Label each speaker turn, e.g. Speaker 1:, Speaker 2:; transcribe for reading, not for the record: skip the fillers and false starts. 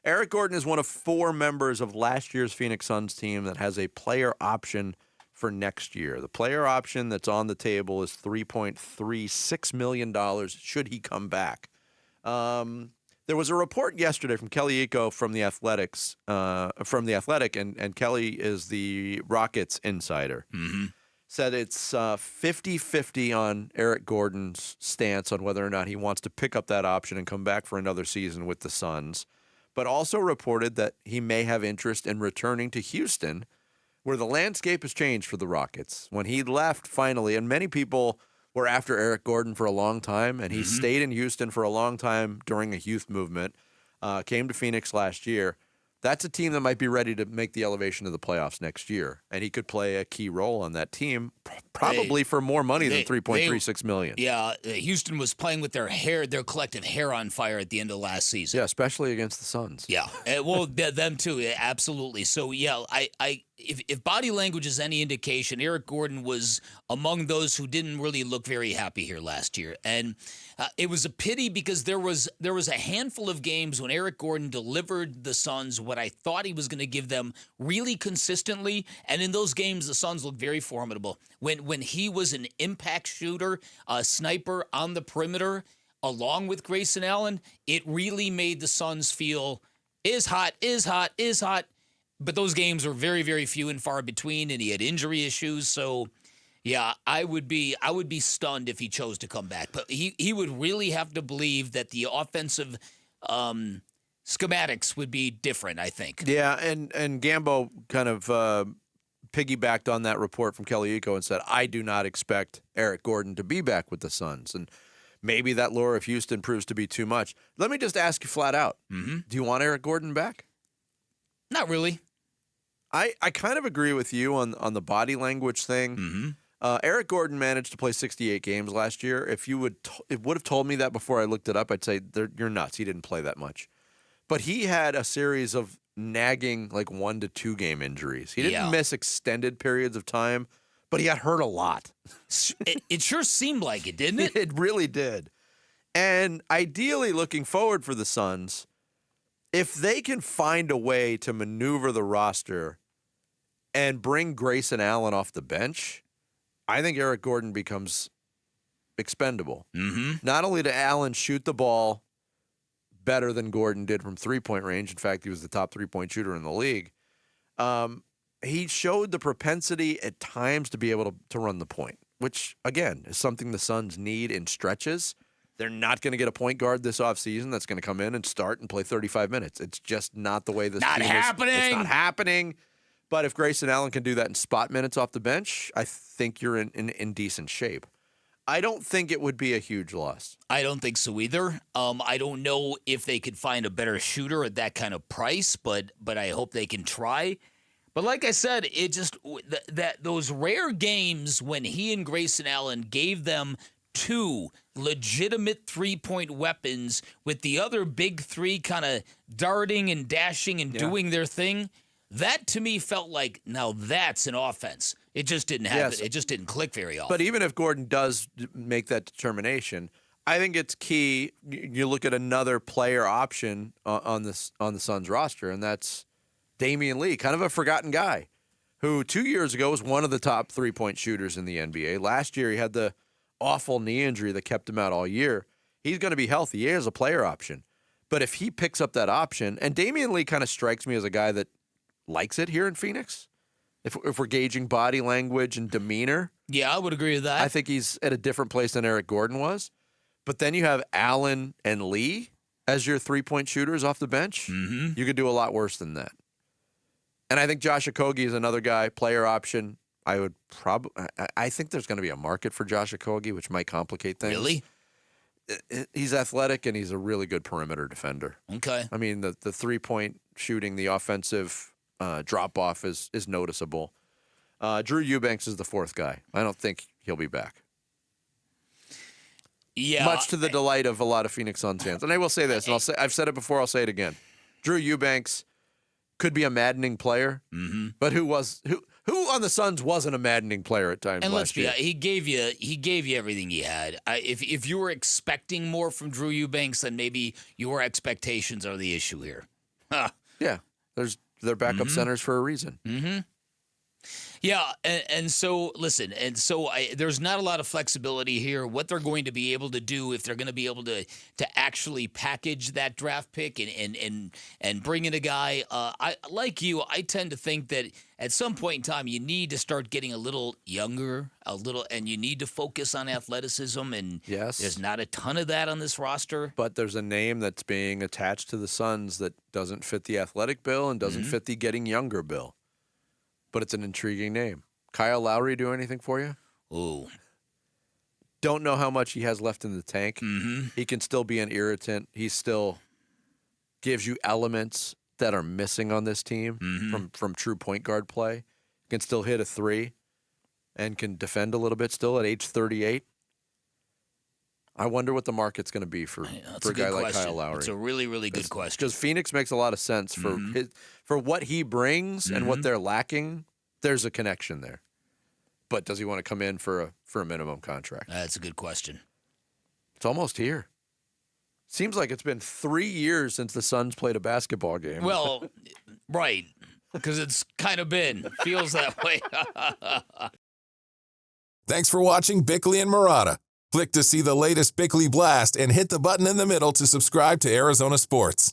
Speaker 1: Eric Gordon is one of 4 members of last year's Phoenix Suns team that has a player option for next year. The player option that's on the table is $3.36 million should he come back. There was a report yesterday from Kelly Iko from the Athletic, and Kelly is the Rockets insider.
Speaker 2: Mm-hmm.
Speaker 1: Said it's 50-50 on Eric Gordon's stance on whether or not he wants to pick up that option and come back for another season with the Suns, but also reported that he may have interest in returning to Houston, where the landscape has changed for the Rockets. When he left finally, and many people were after Eric Gordon for a long time, and he stayed in Houston for a long time during a youth movement, came to Phoenix last year. That's a team that might be ready to make the elevation to the playoffs next year, and he could play a key role on that team, probably for more money than $3.36 million.
Speaker 2: Yeah, Houston was playing with their collective hair on fire at the end of last season.
Speaker 1: Yeah, especially against the Suns.
Speaker 2: Yeah, well, them too, absolutely. So yeah, if body language is any indication, Eric Gordon was among those who didn't really look very happy here last year, and it was a pity because there was a handful of games when Eric Gordon delivered the Suns what I thought he was going to give them really consistently, and in those games the Suns looked very formidable. When he was an impact shooter, a sniper on the perimeter, along with Grayson Allen, it really made the Suns feel is hot. But those games were very, very few and far between, and he had injury issues. So, yeah, I would be stunned if he chose to come back. But he would really have to believe that the offensive schematics would be different, I think.
Speaker 1: Yeah, and Gambo kind of piggybacked on that report from Kelly Iko and said, I do not expect Eric Gordon to be back with the Suns. And maybe that lure of Houston proves to be too much. Let me just ask you flat out.
Speaker 2: Mm-hmm.
Speaker 1: Do you want Eric Gordon back?
Speaker 2: Not really.
Speaker 1: I kind of agree with you on the body language thing.
Speaker 2: Mm-hmm.
Speaker 1: Eric Gordon managed to play 68 games last year. If you would have told me that before I looked it up, I'd say you're nuts. He didn't play that much. But he had a series of nagging 1 to 2 game injuries. He didn't miss extended periods of time, but he got hurt a lot.
Speaker 2: It sure seemed like it, didn't it?
Speaker 1: It really did. And ideally, looking forward for the Suns, if they can find a way to maneuver the roster and bring Grayson Allen off the bench, I think Eric Gordon becomes expendable.
Speaker 2: Mm-hmm.
Speaker 1: Not only did Allen shoot the ball better than Gordon did from three-point range, in fact, he was the top three-point shooter in the league, he showed the propensity at times to be able to run the point, which, again, is something the Suns need in stretches. They're not going to get a point guard this offseason that's going to come in and start and play 35 minutes. It's just not the way this team
Speaker 2: happening.
Speaker 1: It's not happening. But if Grayson Allen can do that in spot minutes off the bench, I think you're in decent shape. I don't think it would be a huge loss.
Speaker 2: I don't think so either. I don't know if they could find a better shooter at that kind of price, but I hope they can try. But like I said, it just that those rare games when he and Grayson Allen gave them 2 legitimate three-point weapons with the other big 3 kind of darting and dashing and doing their thing, that to me felt like, now that's an offense. It just didn't happen. It just didn't click very often.
Speaker 1: But even if Gordon does make that determination, I think it's key. You look at another player option on the Suns roster, and that's Damian Lee, kind of a forgotten guy, who 2 years ago was one of the top three-point shooters in the NBA. Last year he had the awful knee injury that kept him out all year. He's going to be healthy. He has a player option. But if he picks up that option, and Damian Lee kind of strikes me as a guy that likes it here in Phoenix, if we're gauging body language and demeanor.
Speaker 2: Yeah, I would agree with that.
Speaker 1: I think he's at a different place than Eric Gordon was. But then you have Allen and Lee as your three-point shooters off the bench.
Speaker 2: Mm-hmm.
Speaker 1: You could do a lot worse than that. And I think Josh Okogie is another guy, player option. I think there's going to be a market for Josh Okogie, which might complicate things.
Speaker 2: Really?
Speaker 1: He's athletic, and he's a really good perimeter defender.
Speaker 2: Okay.
Speaker 1: I mean, the three-point shooting, the offensive drop-off is noticeable. Drew Eubanks is the 4th guy. I don't think he'll be back.
Speaker 2: Yeah.
Speaker 1: Much to the delight of a lot of Phoenix Suns fans. And I will say this, and I've said it before, I'll say it again. Drew Eubanks could be a maddening player, but who on the Suns wasn't a maddening player at times
Speaker 2: and
Speaker 1: last year?
Speaker 2: He gave you everything he had. If you were expecting more from Drew Eubanks, then maybe your expectations are the issue here.
Speaker 1: Yeah, they're backup centers for a reason.
Speaker 2: Mm-hmm. Yeah, and so listen, there's not a lot of flexibility here. What they're going to be able to do, if they're going to be able to actually package that draft pick and bring in a guy, I tend to think that at some point in time you need to start getting a little younger, and you need to focus on athleticism. And
Speaker 1: yes,
Speaker 2: there's not a ton of that on this roster.
Speaker 1: But there's a name that's being attached to the Suns that doesn't fit the athletic bill and doesn't fit the getting younger bill. But it's an intriguing name. Kyle Lowry do anything for you?
Speaker 2: Ooh.
Speaker 1: Don't know how much he has left in the tank.
Speaker 2: Mm-hmm.
Speaker 1: He can still be an irritant. He still gives you elements that are missing on this team from true point guard play. Can still hit a three and can defend a little bit still at age 38. I wonder what the market's going to be for a guy like Kyle Lowry.
Speaker 2: It's a really, really good question.
Speaker 1: Because Phoenix makes a lot of sense for what he brings and what they're lacking. There's a connection there. But does he want to come in for a minimum contract?
Speaker 2: That's a good question.
Speaker 1: It's almost here. Seems like it's been 3 years since the Suns played a basketball game.
Speaker 2: Well, right, because it's kind of feels that way.
Speaker 3: Thanks for watching Bickley and Marotta. Click to see the latest Bickley Blast and hit the button in the middle to subscribe to Arizona Sports.